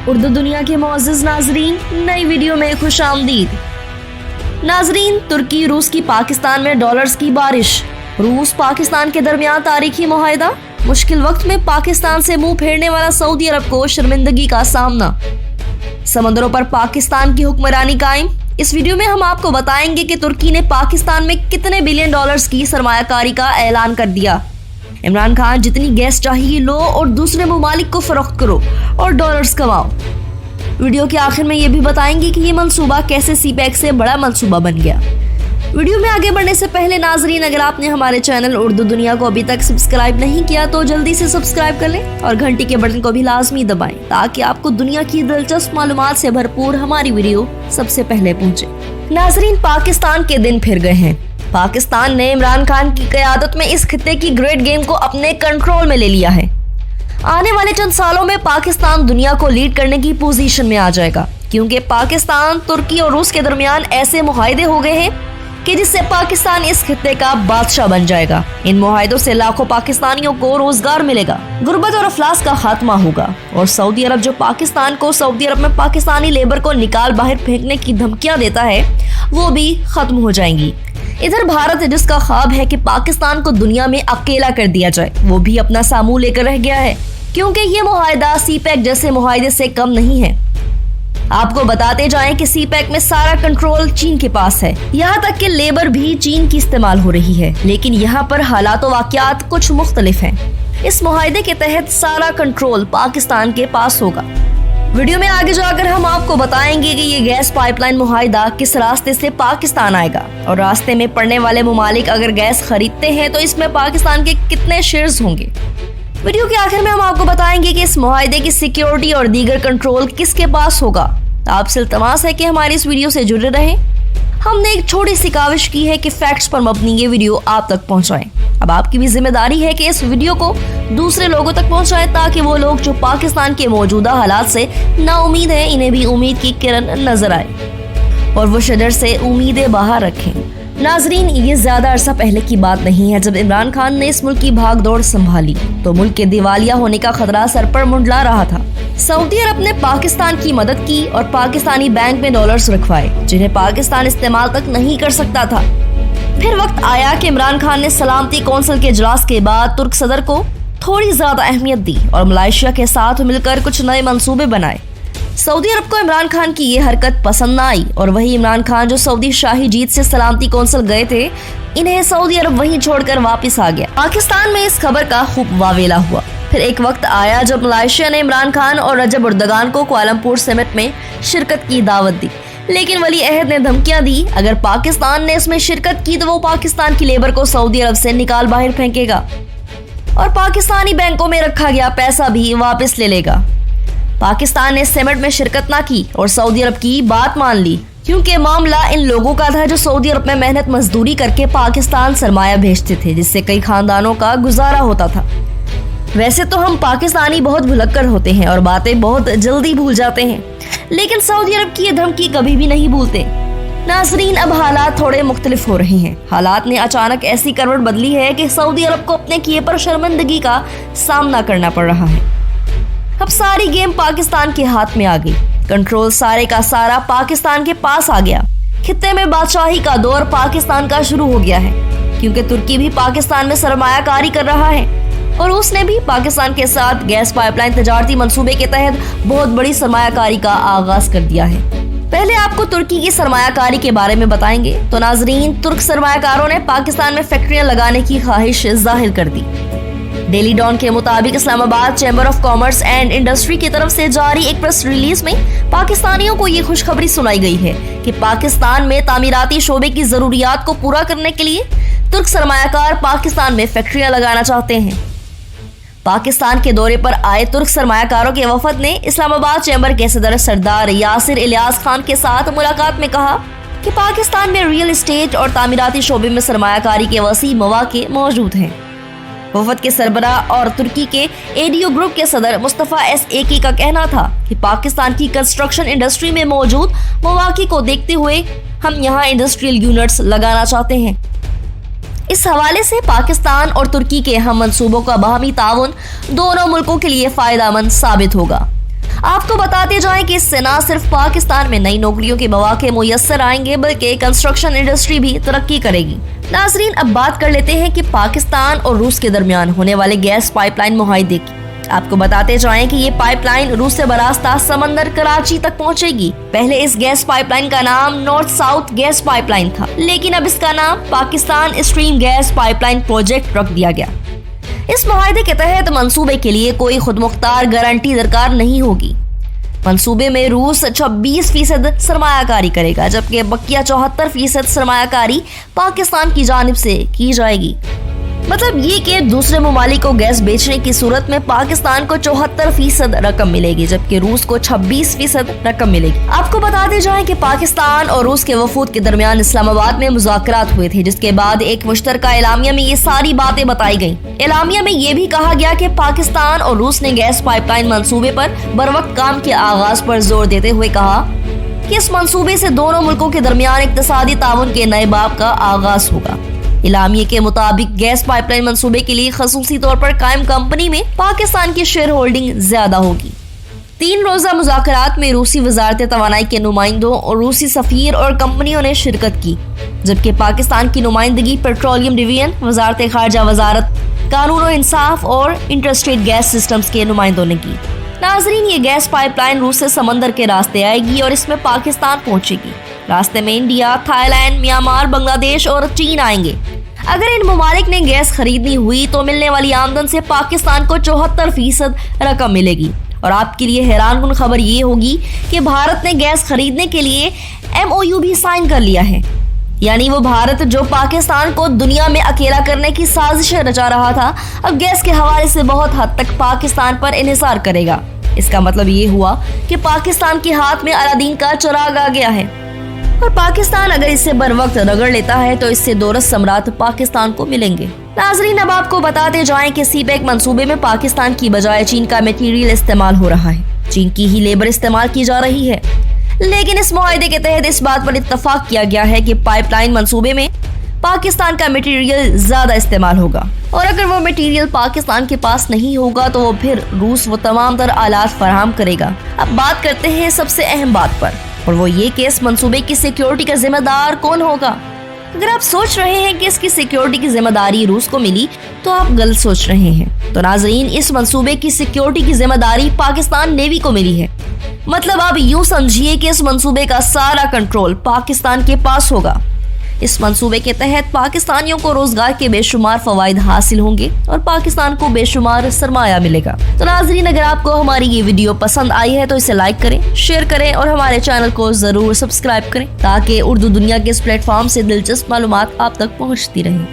اردو دنیا کے معزز ناظرین، نئی ویڈیو میں خوش آمدید۔ ناظرین، ترکی روس کی پاکستان میں ڈالرز کی بارش، روس پاکستان کے درمیان تاریخی معاہدہ، مشکل وقت میں پاکستان سے منہ پھیرنے والا سعودی عرب کو شرمندگی کا سامنا، سمندروں پر پاکستان کی حکمرانی قائم۔ اس ویڈیو میں ہم آپ کو بتائیں گے کہ ترکی نے پاکستان میں کتنے بلین ڈالرز کی سرمایہ کاری کا اعلان کر دیا۔ عمران خان جتنی گیس چاہیے لو اور دوسرے ممالک کو فروخت کرو اور ڈالرز کماؤ۔ ویڈیو کے آخر میں یہ بھی بتائیں گے کہ یہ منصوبہ کیسے سی پیک سے بڑا منصوبہ بن گیا۔ ویڈیو میں آگے بڑھنے سے پہلے ناظرین، اگر آپ نے ہمارے چینل اردو دنیا کو ابھی تک سبسکرائب نہیں کیا تو جلدی سے سبسکرائب کر لیں اور گھنٹی کے بٹن کو بھی لازمی دبائیں تاکہ آپ کو دنیا کی دلچسپ معلومات سے بھرپور ہماری ویڈیو سب سے پہلے پہنچے۔ ناظرین، پاکستان کے دن پھر گئے ہیں۔ پاکستان نے عمران خان کی قیادت میں اس خطے کی گریٹ گیم کو اپنے کنٹرول میں لے لیا ہے۔ آنے والے چند سالوں میں پاکستان دنیا کو لیڈ کرنے کی پوزیشن میں آ جائے گا، کیونکہ پاکستان، ترکی اور روس کے درمیان ایسے معاہدے ہو گئے ہیں کہ جس سے پاکستان اس خطے کا بادشاہ بن جائے گا۔ ان معاہدوں سے لاکھوں پاکستانیوں کو روزگار ملے گا، غربت اور افلاس کا خاتمہ ہوگا، اور سعودی عرب جو پاکستان کو سعودی عرب میں پاکستانی لیبر کو نکال باہر پھینکنے کی دھمکیاں دیتا ہے، وہ بھی ختم ہو جائیں گی۔ ادھر بھارت، جس کا خواب ہے کہ پاکستان کو دنیا میں اکیلا کر دیا جائے، وہ بھی اپنا ساموں لے کر رہ گیا ہے، کیونکہ یہ معاہدہ سی پیک جیسے معاہدے سے کم نہیں ہے۔ آپ کو بتاتے جائیں کہ سی پیک میں سارا کنٹرول چین کے پاس ہے، یہاں تک کہ لیبر بھی چین کی استعمال ہو رہی ہے، لیکن یہاں پر حالات و واقعات کچھ مختلف ہیں۔ اس معاہدے کے تحت سارا کنٹرول پاکستان کے پاس ہوگا۔ ویڈیو میں آگے جا کر ہم آپ کو بتائیں گے کہ یہ گیس پائپ لائن معاہدہ کس راستے سے پاکستان آئے گا، اور راستے میں پڑنے والے ممالک اگر گیس خریدتے ہیں تو اس میں پاکستان کے کتنے شیئرز ہوں گے۔ ویڈیو کے آخر میں ہم آپ کو بتائیں گے کہ اس معاہدے کی سیکیورٹی اور دیگر کنٹرول کس کے پاس ہوگا۔ آپ سے التماس ہے کہ ہماری اس ویڈیو سے جڑے رہیں۔ ہم نے ایک چھوٹی سی کاوش کی ہے کہ فیکٹس پر مبنی یہ ویڈیو آپ تک پہنچائیں۔ اب آپ کی بھی ذمہ داری ہے کہ اس ویڈیو کو دوسرے لوگوں تک پہنچائیں تاکہ وہ لوگ جو پاکستان کے موجودہ حالات سے نا امید ہیں، انہیں بھی امید کی کرن نظر آئے اور وہ شجر سے امیدیں باہر رکھیں۔ ناظرین، یہ زیادہ عرصہ پہلے کی بات نہیں ہے جب عمران خان نے اس ملک کی بھاگ دوڑ سنبھالی تو ملک کے دیوالیہ ہونے کا خطرہ سر پر منڈلا رہا تھا۔ سعودی عرب نے پاکستان کی مدد کی اور پاکستانی بینک میں ڈالرز رکھوائے جنہیں پاکستان استعمال تک نہیں کر سکتا تھا۔ پھر وقت آیا کہ عمران خان نے سلامتی کونسل کے اجلاس کے بعد ترک صدر کو تھوڑی زیادہ اہمیت دی اور ملائیشیا کے ساتھ مل کر کچھ نئے منصوبے بنائے۔ سعودی عرب کو عمران خان کی یہ حرکت پسند نہ آئی اور وہی عمران خان جو سعودی شاہی جیت سے سلامتی کونسل گئے تھے، انہیں سعودی عرب وہیں چھوڑ کر واپس آ گیا۔ پاکستان میں اس خبر کا خوب واویلا ہوا۔ پھر ایک وقت آیا جب ملائیشیا نے عمران خان اور رجب اردگان کو کوالالمپور سمٹ میں شرکت کی دعوت دی، لیکن ولی عہد نے دھمکیاں دی اگر پاکستان نے اس میں شرکت کی تو وہ پاکستان کی لیبر کو سعودی عرب سے نکال باہر پھینکے گا اور پاکستانی بینکوں میں رکھا گیا پیسہ بھی واپس لے لے گا۔ پاکستان نے سمٹ میں شرکت نہ کی اور سعودی عرب کی بات مان لی، کیونکہ معاملہ ان لوگوں کا تھا جو سعودی عرب میں محنت مزدوری کر کے پاکستان سرمایہ بھیجتے تھے، جس سے کئی خاندانوں کا گزارا ہوتا تھا۔ ویسے تو ہم پاکستانی بہت بھلکڑ ہوتے ہیں اور باتیں بہت جلدی بھول جاتے ہیں، لیکن سعودی عرب کی یہ دھمکی کبھی بھی نہیں بھولتے۔ ناظرین، اب حالات تھوڑے مختلف ہو رہے ہیں۔ حالات نے اچانک ایسی کروٹ بدلی ہے کہ سعودی عرب کو اپنے کیے پر شرمندگی کا سامنا کرنا پڑ رہا ہے۔ اب ساری گیم پاکستان کے ہاتھ میں آ گئی، کنٹرول سارے کا سارا پاکستان کے پاس آ گیا۔ خطے میں بادشاہی کا دور پاکستان کا شروع ہو گیا ہے، کیونکہ ترکی بھی پاکستان میں سرمایہ کاری کر رہا ہے اور اس نے بھی پاکستان کے ساتھ گیس پائپ لائن تجارتی منصوبے کے تحت بہت بڑی سرمایہ کاری کا آغاز کر دیا ہے۔ پہلے آپ کو ترکی کی سرمایہ کاری کے بارے میں بتائیں گے تو ناظرین، ترک سرمایہ کاروں نے پاکستان میں فیکٹریاں لگانے کی خواہش ظاہر کر دی۔ ڈیلی ڈان کے مطابق اسلام آباد chamber of commerce and industry کی طرف سے جاری ایک پریس ریلیز میں پاکستانیوں کو یہ خوشخبری سنائی گئی ہے کہ پاکستان میں تعمیراتی شعبے کی ضروریات کو پورا کرنے کے لیے ترک سرمایہ کار پاکستان میں فیکٹریاں لگانا چاہتے ہیں۔ پاکستان کے دورے پر آئے ترک سرمایہ کاروں کے وفد نے اسلام آباد چیمبر کے صدر سردار یاسر الیاس خان کے ساتھ ملاقات میں کہا کہ پاکستان میں ریئل اسٹیٹ اور تعمیراتی شعبے میں سرمایہ کاری کے وسیع مواقع موجود ہیں۔ وفد کے سربراہ اور ترکی کے ایڈیو گروپ کے صدر مصطفیٰ ایس ایکی کا کہنا تھا کہ پاکستان کی کنسٹرکشن انڈسٹری میں موجود مواقع کو دیکھتے ہوئے ہم یہاں انڈسٹریل یونٹس لگانا چاہتے ہیں۔ اس حوالے سے پاکستان اور ترکی کے ہم منصوبوں کا باہمی تعاون دونوں ملکوں کے لیے فائدہ مند ثابت ہوگا۔ آپ کو بتاتے جائیں کہ اس سے نہ صرف پاکستان میں نئی نوکریوں کے مواقع میسر آئیں گے بلکہ کنسٹرکشن انڈسٹری بھی ترقی کرے گی۔ ناظرین، اب بات کر لیتے ہیں کہ پاکستان اور روس کے درمیان ہونے والے گیس پائپ لائن معاہدے کی۔ آپ کو بتاتے جائیں کہ یہ پائپ لائن روس سے براستہ سمندر کراچی تک پہنچے گی۔ پہلے اس گیس پائپ لائن کا نام north south gas pipeline تھا، لیکن اب اس کا نام Pakistan stream gas pipeline project رکھ دیا گیا۔ اس معاہدے کے تحت منصوبے کے لیے کوئی خود مختار گارنٹی درکار نہیں ہوگی۔ منصوبے میں روس 26% سرمایہ کاری کرے گا، جبکہ بقیہ 74% سرمایہ کاری پاکستان کی جانب سے کی جائے گی۔ مطلب یہ کہ دوسرے ممالک کو گیس بیچنے کی صورت میں پاکستان کو 74% رقم ملے گی، جبکہ روس کو 26% رقم ملے گی۔ آپ کو بتاتے جائیں کہ پاکستان اور روس کے وفود کے درمیان اسلام آباد میں مذاکرات ہوئے تھے، جس کے بعد ایک مشترکہ اعلامیہ میں یہ ساری باتیں بتائی گئیں۔ اعلامیہ میں یہ بھی کہا گیا کہ پاکستان اور روس نے گیس پائپ لائن منصوبے پر بروقت کام کے آغاز پر زور دیتے ہوئے کہا کہ اس منصوبے سے دونوں ملکوں کے درمیان اقتصادی تعاون کے نئے باب کا آغاز ہوگا۔ اعلامیہ کے مطابق گیس پائپ لائن منصوبے کے لیے خصوصی طور پر قائم کمپنی میں پاکستان کی شیئر ہولڈنگ زیادہ ہوگی۔ 3 روزہ مذاکرات میں روسی وزارت توانائی کے نمائندوں اور روسی سفیر اور کمپنیوں نے شرکت کی، جبکہ پاکستان کی نمائندگی پیٹرولیم ڈویژن، وزارت خارجہ، وزارت قانون و انصاف اور انٹرسٹیٹ گیس سسٹمز کے نمائندوں نے کی۔ ناظرین، یہ گیس پائپ لائن روس سے سمندر کے راستے آئے گی اور اس میں پاکستان پہنچے گی۔ راستے میں انڈیا، تھائی لینڈ، میانمار، بنگلہ دیش اور چین آئیں گے۔ اگر ان ممالک نے گیس خریدنی ہوئی تو ملنے والی آمدن سے پاکستان کو 74% رقم ملے گی۔ اور آپ کے لیے حیران کن خبر یہ ہوگی کہ بھارت نے گیس خریدنے کے لیے MOU بھی سائن کر لیا ہے۔ یعنی وہ بھارت جو پاکستان کو دنیا میں اکیلا کرنے کی سازشیں رچا رہا تھا، اب گیس کے حوالے سے بہت حد تک پاکستان پر انحصار کرے گا۔ اس کا مطلب یہ ہوا کہ پاکستان کے ہاتھ میں الادین کا چراغ آ گیا ہے، اور پاکستان اگر اسے بروقت رگڑ لیتا ہے تو اس سے دورس ثمرات پاکستان کو ملیں گے۔ ناظرین، اب آپ کو بتاتے جائیں کہ سی پیک منصوبے میں پاکستان کی بجائے چین کا میٹیریل استعمال ہو رہا ہے۔ چین کی ہی لیبر استعمال کی جا رہی ہے، لیکن اس معاہدے کے تحت اس بات پر اتفاق کیا گیا ہے کہ پائپ لائن منصوبے میں پاکستان کا میٹیریل زیادہ استعمال ہوگا، اور اگر وہ میٹیریل پاکستان کے پاس نہیں ہوگا تو وہ پھر روس وہ تمام تر آلات فراہم کرے گا۔ اب بات کرتے ہیں سب سے اہم بات پر، اور وہ یہ کہ اس منصوبے کی سیکیورٹی کا ذمہ دار کون ہوگا۔ اگر آپ سوچ رہے ہیں کہ اس کی سیکیورٹی کی ذمہ داری روس کو ملی تو آپ غلط سوچ رہے ہیں۔ تو ناظرین، اس منصوبے کی سیکیورٹی کی ذمہ داری پاکستان نیوی کو ملی ہے۔ مطلب آپ یوں سمجھیے کہ اس منصوبے کا سارا کنٹرول پاکستان کے پاس ہوگا۔ اس منصوبے کے تحت پاکستانیوں کو روزگار کے بے شمار فوائد حاصل ہوں گے اور پاکستان کو بے شمار سرمایہ ملے گا۔ تو ناظرین، اگر آپ کو ہماری یہ ویڈیو پسند آئی ہے تو اسے لائک کریں، شیئر کریں اور ہمارے چینل کو ضرور سبسکرائب کریں تاکہ اردو دنیا کے اس پلیٹ فارم سے دلچسپ معلومات آپ تک پہنچتی رہیں۔